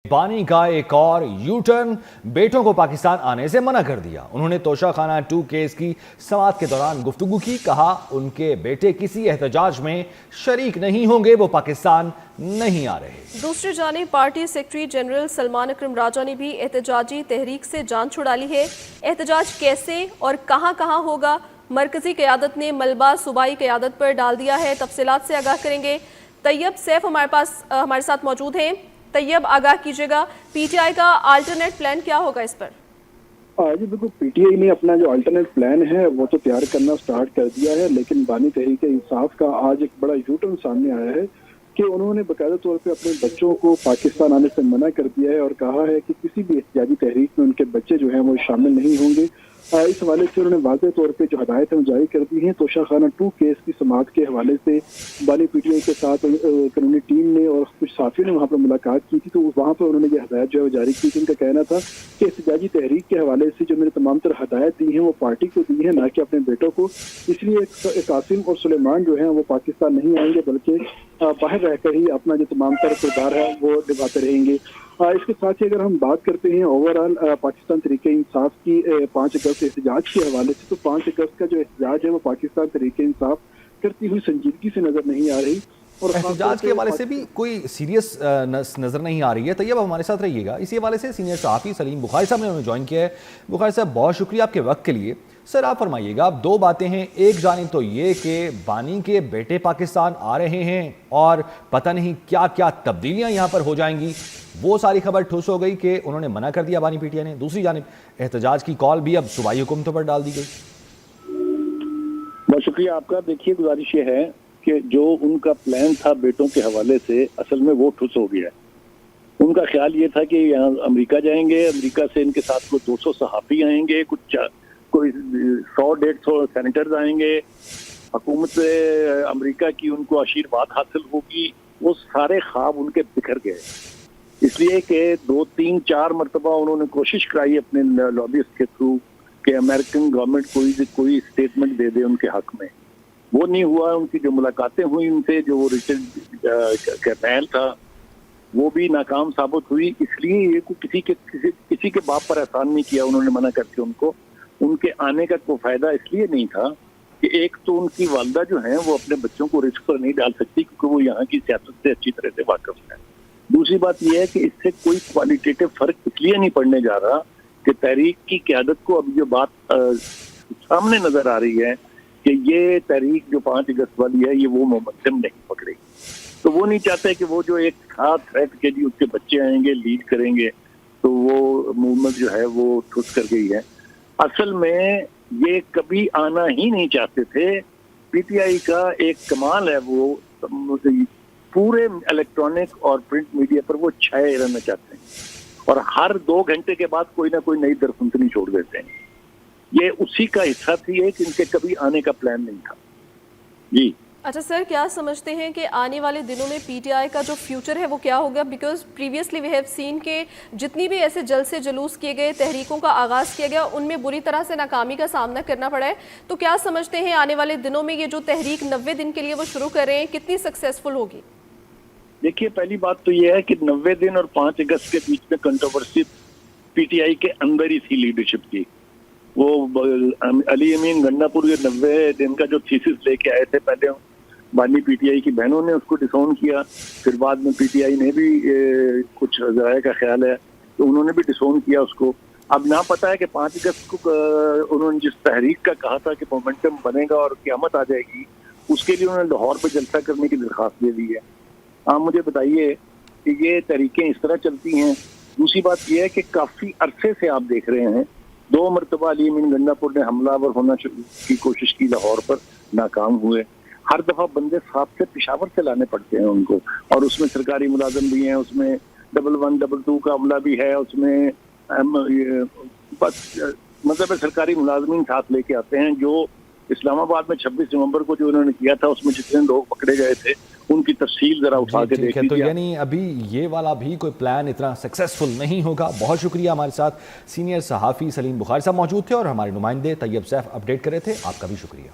بانی کا ایک اور یو ٹرن، بیٹوں کو پاکستان آنے سے منع کر دیا۔ انہوں نے توشہ خانہ 2 کیس کی سماعت کے دوران گفتگو کی، کہا ان کے بیٹے کسی احتجاج میں شریک نہیں ہوں گے، وہ پاکستان نہیں آ رہے۔ دوسری جانب پارٹی سیکرٹری جنرل سلمان اکرم راجہ نے بھی احتجاجی تحریک سے جان چھڑا لی ہے۔ احتجاج کیسے اور کہاں ہوگا، مرکزی قیادت نے ملبہ صوبائی قیادت پر ڈال دیا ہے۔ تفصیلات سے آگاہ کریں گے طیب سیف ہمارے ساتھ موجود ہیں۔ طیب، آگاہ کیجیے گا، پی ٹی آئی کا آلٹرنیٹ پلان کیا ہوگا اس پر؟ جی بالکل، پی ٹی آئی نے اپنا جو آلٹرنیٹ پلان ہے وہ تو تیار کرنا سٹارٹ کر دیا ہے، لیکن بانی تحریک انصاف کا آج ایک بڑا یو ٹرن سامنے آیا ہے کہ انہوں نے باقاعدہ طور پہ اپنے بچوں کو پاکستان آنے سے منع کر دیا ہے اور کہا ہے کہ کسی بھی احتجاجی تحریک میں ان کے بچے جو ہیں وہ شامل نہیں ہوں گے۔ اس حوالے سے انہوں نے واضح طور پہ جو ہدایت ہیں جاری کر دی ہیں۔ توشہ خانہ 2 کیس کی سماعت کے حوالے سے بانی پی ٹی آئی کے ساتھ قانونی ٹیم نے اور کچھ صحافیوں نے وہاں پر ملاقات کی تھی، تو وہاں پر انہوں نے یہ ہدایت جو ہے جاری کی تھی۔ ان کا کہنا تھا کہ احتجاجی تحریک کے حوالے سے جو میں نے تمام تر ہدایت دی ہیں وہ پارٹی کو دی ہیں، نہ کہ اپنے بیٹوں کو، اس لیے قاسم اور سلیمان جو ہیں وہ پاکستان نہیں آئیں گے، بلکہ باہر رہ کر ہی اپنا جو تمام تر کردار ہے وہ نبھاتے رہیں گے۔ اس کے ساتھ ہی اگر ہم بات کرتے ہیں اوور آل پاکستان تحریک انصاف کی 5 اگست احتجاج کے حوالے سے، تو 5 اگست کا جو احتجاج ہے وہ پاکستان تحریک انصاف کرتی ہوئی سنجیدگی سے نظر نہیں آ رہی، اور احتجاج کے حوالے سے بھی کوئی سیریس نظر نہیں آ رہی ہے۔ طیب ہمارے ساتھ رہیے گا۔ اسی حوالے سے سینئر صحافی سلیم بخاری صاحب نے ہمیں جوائن کیا ہے۔ بخاری صاحب، بہت شکریہ آپ کے وقت کے لیے۔ سر آپ فرمائیے گا، اب 2 باتیں ہیں، ایک جانب تو یہ کہ بانی کے بیٹے پاکستان آ رہے ہیں اور پتہ نہیں کیا کیا تبدیلیاں یہاں پر ہو جائیں گی، وہ ساری خبر ٹھوس ہو گئی کہ انہوں نے منع کر دیا بانی پی ٹی آئی نے۔ دوسری جانب احتجاج کی کال بھی اب صوبائی حکومتوں پر ڈال دی گئی۔ بہت شکریہ آپ کا۔ دیکھیے، گزارش یہ ہے کہ جو ان کا پلان تھا بیٹوں کے حوالے سے، اصل میں وہ ٹھوس ہو گیا ہے۔ ان کا خیال یہ تھا کہ یہاں امریکہ جائیں گے، امریکہ سے ان کے ساتھ کوئی 200 صحافی آئیں گے، کوئی 100-150 سینیٹرز آئیں گے، حکومت امریکہ کی ان کو آشیرواد حاصل ہوگی۔ وہ سارے خواب ان کے بکھر گئے، اس لیے کہ 2-3-4 مرتبہ انہوں نے کوشش کرائی اپنے لابیسٹ کے تھرو کہ امریکن گورنمنٹ کوئی اسٹیٹمنٹ دے دے ان کے حق میں۔ وہ نہیں ہوا۔ ان کی جو ملاقاتیں ہوئی ان سے، جو وہ رچرڈ کیرنیل تھا، وہ بھی ناکام ثابت ہوئی۔ اس لیے یہ کسی کے باپ پر احسان نہیں کیا انہوں نے منع کر کے ان کے آنے کا کوئی فائدہ اس لیے نہیں تھا کہ ایک تو ان کی والدہ جو ہیں وہ اپنے بچوں کو رسک پر نہیں ڈال سکتی کیونکہ وہ یہاں کی سیاست سے اچھی طرح سے واقف ہے۔ دوسری بات یہ ہے کہ اس سے کوئی کوالٹیٹیو فرق اس لیے نہیں پڑنے جا رہا کہ تحریک کی قیادت کو اب یہ بات سامنے نظر آ رہی ہے کہ یہ تحریک جو 5 اگست والی ہے یہ وہ مومنٹم نہیں پکڑے گی، تو وہ نہیں چاہتے کہ وہ جو ایک خاص تھریٹ کے لیے اس کے بچے آئیں گے، لیڈ کریں گے، تو وہ موومنٹ جو ہے وہ ٹھس کر گئی ہے۔ اصل میں یہ کبھی آنا ہی نہیں چاہتے تھے۔ پی ٹی آئی کا ایک کمال ہے، وہ پورے الیکٹرانک اور پرنٹ میڈیا پر وہ چھائے رہنا چاہتے ہیں اور ہر 2 گھنٹے کے بعد کوئی نہ کوئی نئی درسنتنی چھوڑ دیتے ہیں۔ یہ اسی کا حصہ تھی کہ ان کے کبھی آنے کا پلان نہیں تھا۔ جی اچھا سر، کیا سمجھتے ہیں کہ آنے والے دنوں میں پی ٹی آئی کا جو فیوچر ہے وہ کیا ہوگا؟ Because previously we have seen کہ جتنی بھی ایسے جلسے جلوس کیے گئے، تحریکوں کا آغاز کیا گیا، ان میں بری طرح سے ناکامی کا سامنا کرنا پڑا ہے، تو کیا سمجھتے ہیں آنے والے دنوں میں یہ جو تحریک 90 دن کے لیے وہ شروع کر رہے ہیں کتنی سکسیسفل ہوگی؟ دیکھیے، پہلی بات تو یہ ہے کہ 90 دن اور 5 اگست کے بیچ میں کنٹروورسی پی ٹی آئی کے اندر ہی تھی لیڈرشپ کی۔ وہ علی امین گنڈا پور 90 دن کا جو تھیسس لے کے آئے تھے، پہلے بانی پی ٹی آئی کی بہنوں نے اس کو ڈسون کیا، پھر بعد میں پی ٹی آئی نے بھی کچھ ذرائع کا خیال ہے تو انہوں نے بھی ڈسون کیا اس کو۔ اب نہ پتا ہے کہ 5 اگست کو انہوں نے جس تحریک کا کہا تھا کہ مومنٹم بنے گا اور قیامت آ جائے گی، اس کے لیے انہوں نے لاہور پہ جلسہ کرنے کی درخواست دے دی ہے۔ آپ مجھے بتائیے کہ یہ طریقیں اس طرح چلتی ہیں۔ دوسری بات یہ ہے کہ کافی عرصے سے آپ دیکھ رہے ہیں 2 مرتبہ علی امین گنڈا پور نے حملہ آور ہونا کی کوشش کی لاہور پر، ناکام ہوئے۔ ہر دفعہ بندے ساتھ سے پشاور سے لانے پڑتے ہیں ان کو، اور اس میں سرکاری ملازم بھی ہیں، اس میں 1122 کا عملہ بھی ہے، اس میں بس مطلب سرکاری ملازمین ساتھ لے کے آتے ہیں۔ جو اسلام آباد میں 26 نومبر کو جو انہوں نے کیا تھا، اس میں جتنے لوگ پکڑے گئے تھے ان کی تفصیل ذرا اٹھا کے دیکھ لیجیے۔ تو یعنی ابھی یہ والا بھی کوئی پلان اتنا سکسیسفل نہیں ہوگا۔ بہت شکریہ، ہمارے ساتھ سینئر صحافی سلیم بخاری صاحب موجود تھے اور ہمارے نمائندے طیب سیف اپڈیٹ کر رہے تھے۔ آپ کا بھی شکریہ۔